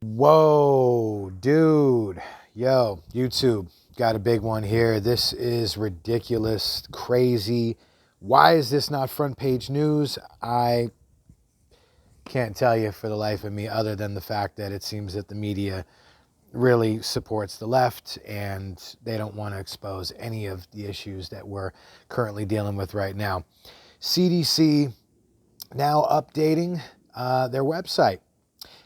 Whoa, dude. Yo, YouTube, got a big one here. This is ridiculous, crazy. Why is this not front page news? I can't tell you for the life of me, other than the fact that it seems that the media really supports the left and they don't want to expose any of the issues that we're currently dealing with right now. CDC now updating their website.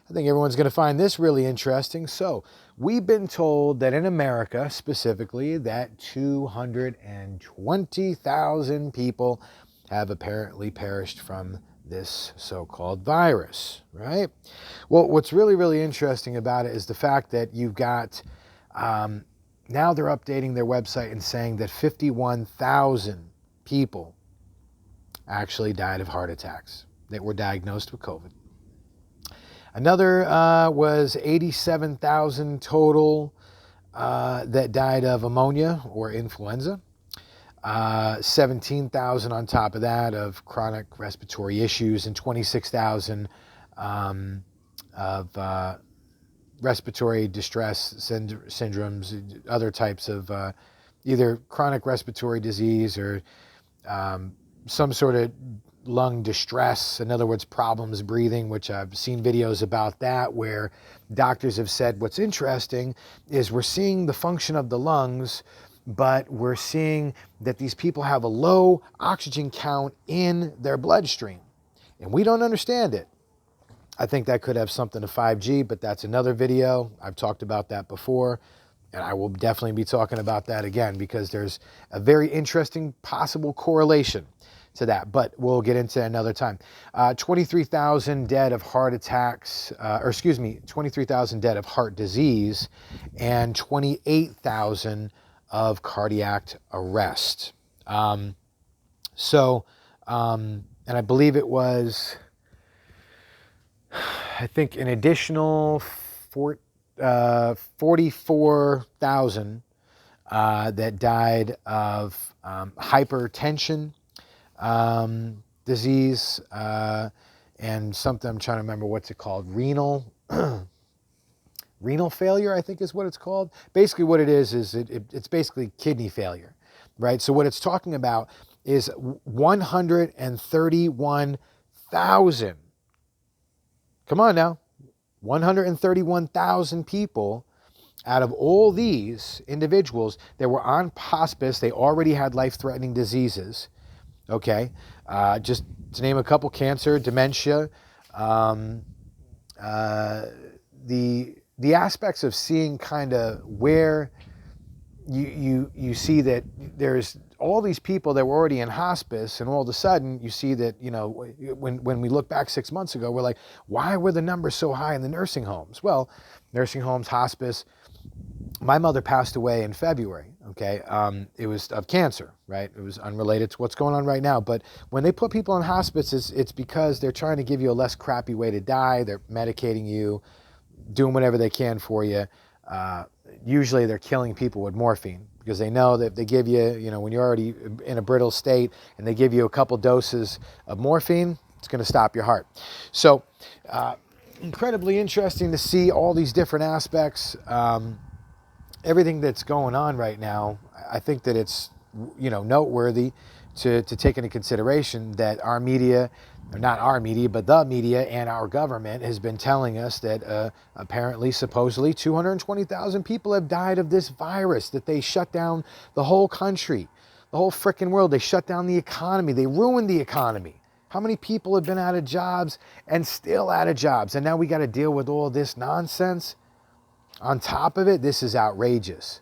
I think everyone's going to find this really interesting. So we've been told that in America specifically that 220,000 people have apparently perished from this so-called virus, right? Well, what's really, really interesting about it is the fact that you've got, now they're updating their website and saying that 51,000 people actually died of heart attacks that were diagnosed with COVID. Another was 87,000 total that died of pneumonia or influenza. 17,000 on top of that of chronic respiratory issues, and 26,000 of respiratory distress syndromes, other types of either chronic respiratory disease or some sort of lung distress, in other words, problems breathing, which I've seen videos about that where doctors have said what's interesting is we're seeing the function of the lungs, but we're seeing that these people have a low oxygen count in their bloodstream, and we don't understand it. I think that could have something to 5G, but that's another video. I've talked about that before, and I will definitely be talking about that again because there's a very interesting possible correlation to that, but we'll get into it another time. 23,000 dead of heart attacks, 23,000 dead of heart disease, and 28,000 of cardiac arrest. And I believe it was, I think, an additional 44,000 that died of hypertension, disease, and something I'm trying to remember what's it called, renal failure, I think is what it's called. Basically what it is it's basically kidney failure, right? So what it's talking about is 131,000, come on now, 131,000 people out of all these individuals that were on hospice. They already had life-threatening diseases. Okay, just to name a couple: cancer, dementia. The aspects of seeing kind of where you see that there's all these people that were already in hospice, and all of a sudden you see that, you know, when we look back 6 months ago, we're like, why were the numbers so high in the nursing homes? Well, nursing homes, hospice. My mother passed away in February, okay? It was of cancer, right? It was unrelated to what's going on right now. But when they put people on hospice, it's because they're trying to give you a less crappy way to die. They're medicating you, doing whatever they can for you. Usually they're killing people with morphine because they know that if they give you, you know, when you're already in a brittle state and they give you a couple doses of morphine, it's going to stop your heart. So incredibly interesting to see all these different aspects. Everything that's going on right now, I think that it's, you know, noteworthy to take into consideration that our media, or not our media, but the media and our government has been telling us that apparently, supposedly, 220,000 people have died of this virus, that they shut down the whole country, the whole frickin' world. They shut down the economy. They ruined the economy. How many people have been out of jobs and still out of jobs? And now we got to deal with all this nonsense. On top of it, this is outrageous.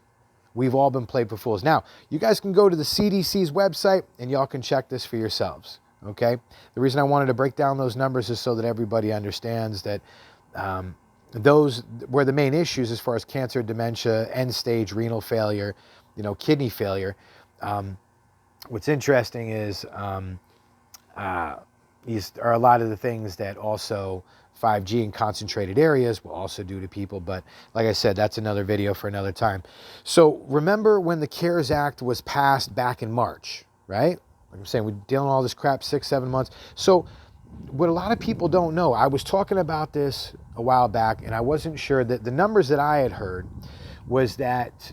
We've all been played for fools. Now, you guys can go to the CDC's website and y'all can check this for yourselves, okay? The reason I wanted to break down those numbers is so that everybody understands that those were the main issues as far as cancer, dementia, end-stage renal failure, you know, kidney failure. What's interesting is these are a lot of the things that also 5G in concentrated areas will also do to people. But like I said, that's another video for another time. So remember when the CARES Act was passed back in March, right? Like I'm saying, we're dealing with all this crap 6-7 months. So what a lot of people don't know, I was talking about this a while back, and I wasn't sure that the numbers that I had heard was that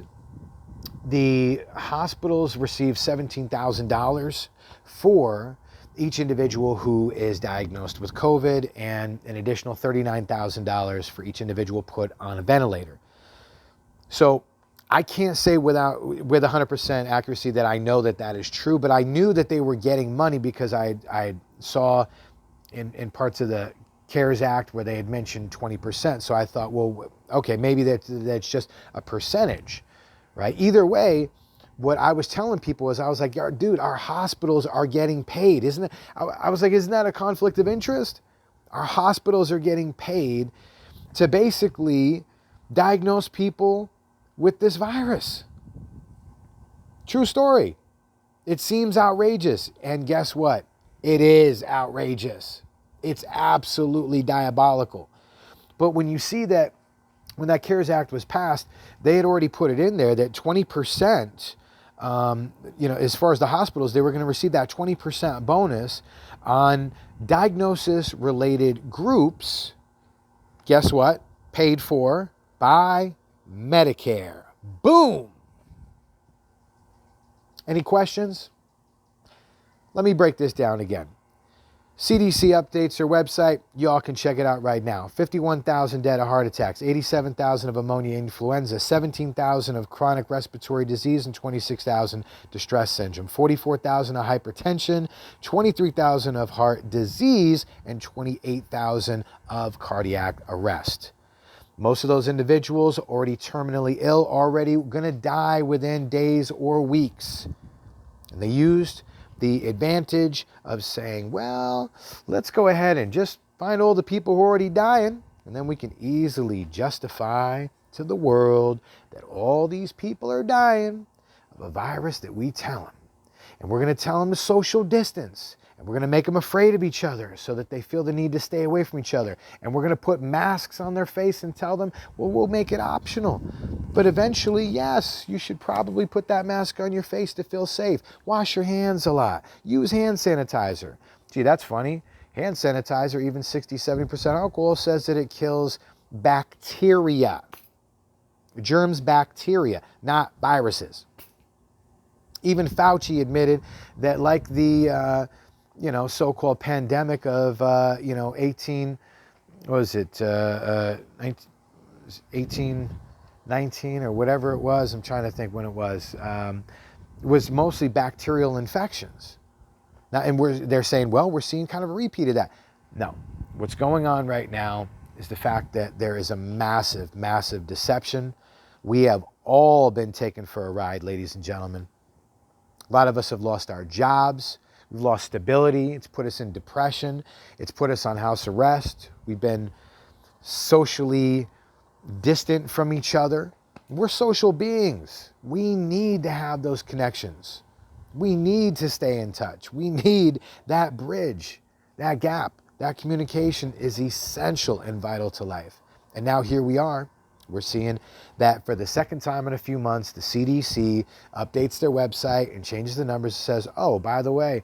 the hospitals receive $17,000 for each individual who is diagnosed with COVID, and an additional $39,000 for each individual put on a ventilator. So I can't say with 100% accuracy that I know that that is true, but I knew that they were getting money because I saw in parts of the CARES Act where they had mentioned 20%. So I thought, well, okay, maybe that's just a percentage, right? Either way, what I was telling people was, I was like, dude, our hospitals are getting paid. Isn't it? I was like, isn't that a conflict of interest? Our hospitals are getting paid to basically diagnose people with this virus. True story. It seems outrageous. And guess what? It is outrageous. It's absolutely diabolical. But when you see that, when that CARES Act was passed, they had already put it in there that 20%, as far as the hospitals, they were going to receive that 20% bonus on diagnosis-related groups. Guess what? Paid for by Medicare. Boom! Any questions? Let me break this down again. CDC updates their website. Y'all can check it out right now. 51,000 dead of heart attacks, 87,000 of pneumonia influenza, 17,000 of chronic respiratory disease, and 26,000 distress syndrome, 44,000 of hypertension, 23,000 of heart disease, and 28,000 of cardiac arrest. Most of those individuals already terminally ill, already going to die within days or weeks. And they used the advantage of saying, well, let's go ahead and just find all the people who are already dying, and then we can easily justify to the world that all these people are dying of a virus that we tell them. And we're going to tell them to social distance, and we're going to make them afraid of each other so that they feel the need to stay away from each other. And we're going to put masks on their face and tell them, well, we'll make it optional. But eventually, yes, you should probably put that mask on your face to feel safe. Wash your hands a lot. Use hand sanitizer. Gee, that's funny. Hand sanitizer, even 60-70% alcohol, says that it kills bacteria. Germs, bacteria, not viruses. Even Fauci admitted that, like the so-called pandemic of 1819 or whatever it was. I'm trying to think when it was mostly bacterial infections. Now, and they're saying, well, we're seeing kind of a repeat of that. No, what's going on right now is the fact that there is a massive, massive deception. We have all been taken for a ride, ladies and gentlemen. A lot of us have lost our jobs. We've lost stability. It's put us in depression. It's put us on house arrest. We've been socially distant from each other. We're social beings. We need to have those connections. We need to stay in touch. We need that bridge, that gap. That communication is essential and vital to life. And now here we are. We're seeing that for the second time in a few months, the CDC updates their website and changes the numbers. It says, oh, by the way,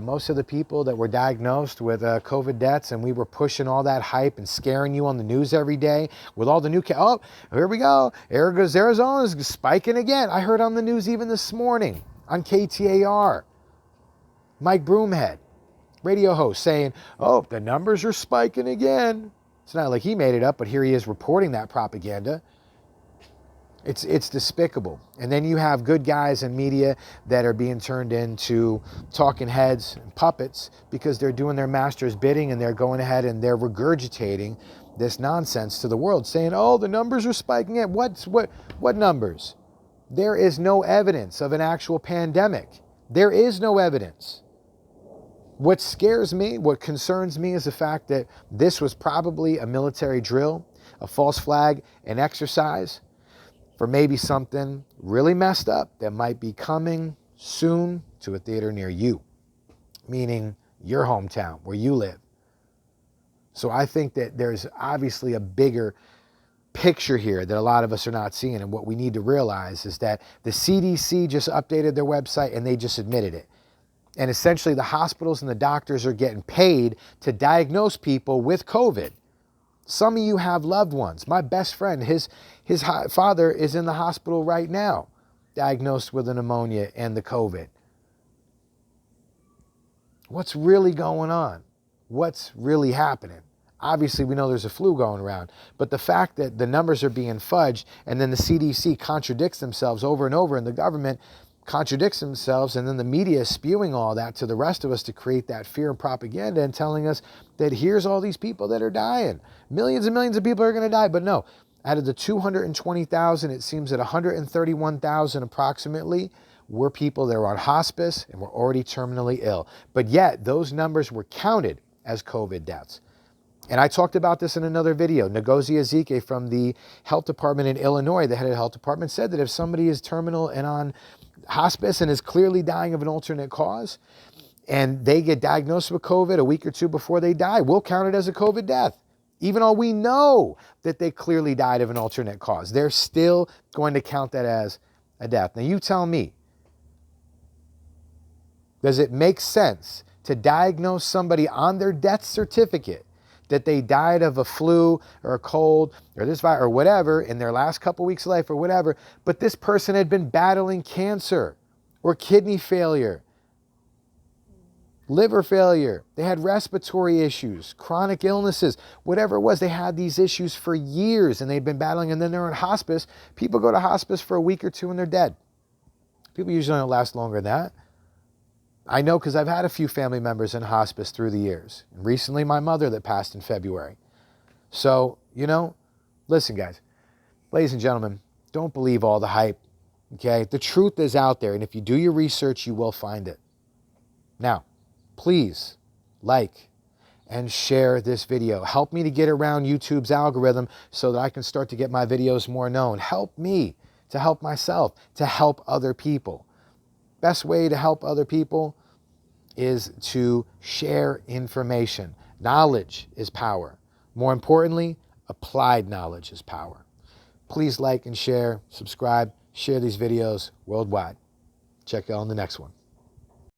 most of the people that were diagnosed with COVID deaths, and we were pushing all that hype and scaring you on the news every day with all the new oh, here we go. Arizona's spiking again. I heard on the news even this morning on KTAR, Mike Broomhead, radio host, saying, oh, the numbers are spiking again. It's not like he made it up, but here he is reporting that propaganda. It's despicable. And then you have good guys in media that are being turned into talking heads and puppets because they're doing their master's bidding, and they're going ahead and they're regurgitating this nonsense to the world, saying, oh, the numbers are spiking. What numbers? There is no evidence of an actual pandemic. There is no evidence. What scares me, what concerns me, is the fact that this was probably a military drill, a false flag, an exercise for maybe something really messed up that might be coming soon to a theater near you, meaning your hometown, where you live. So I think that there's obviously a bigger picture here that a lot of us are not seeing. And what we need to realize is that the CDC just updated their website and they just admitted it. And essentially the hospitals and the doctors are getting paid to diagnose people with COVID. Some of you have loved ones. My best friend, his father is in the hospital right now, diagnosed with a pneumonia and the COVID. What's really going on? What's really happening? Obviously, we know there's a flu going around, but the fact that the numbers are being fudged and then the CDC contradicts themselves over and over and the government contradicts themselves and then the media is spewing all that to the rest of us to create that fear and propaganda and telling us that here's all these people that are dying. Millions and millions of people are going to die, but no. Out of the 220,000, it seems that 131,000 approximately were people that were on hospice and were already terminally ill. But yet, those numbers were counted as COVID deaths. And I talked about this in another video. Ngozi Ezike from the health department in Illinois, the head of the health department, said that if somebody is terminal and on hospice and is clearly dying of an alternate cause, and they get diagnosed with COVID a week or two before they die, we'll count it as a COVID death. Even though we know that they clearly died of an alternate cause, they're still going to count that as a death. Now you tell me, does it make sense to diagnose somebody on their death certificate that they died of a flu or a cold or this virus or whatever in their last couple weeks of life or whatever, but this person had been battling cancer or kidney failure, liver failure, they had respiratory issues, chronic illnesses, whatever it was, they had these issues for years and they've been battling and then they're in hospice. People go to hospice for a week or two and they're dead. People usually don't last longer than that. I know because I've had a few family members in hospice through the years. And recently, my mother that passed in February. So, listen, guys, ladies and gentlemen, don't believe all the hype, okay? The truth is out there, and if you do your research, you will find it. Now, please like and share this video. Help me to get around YouTube's algorithm so that I can start to get my videos more known. Help me to help myself, to help other people. Best way to help other people is to share information. Knowledge is power. More importantly, applied knowledge is power. Please like and share, subscribe, share these videos worldwide. Check you out on the next one.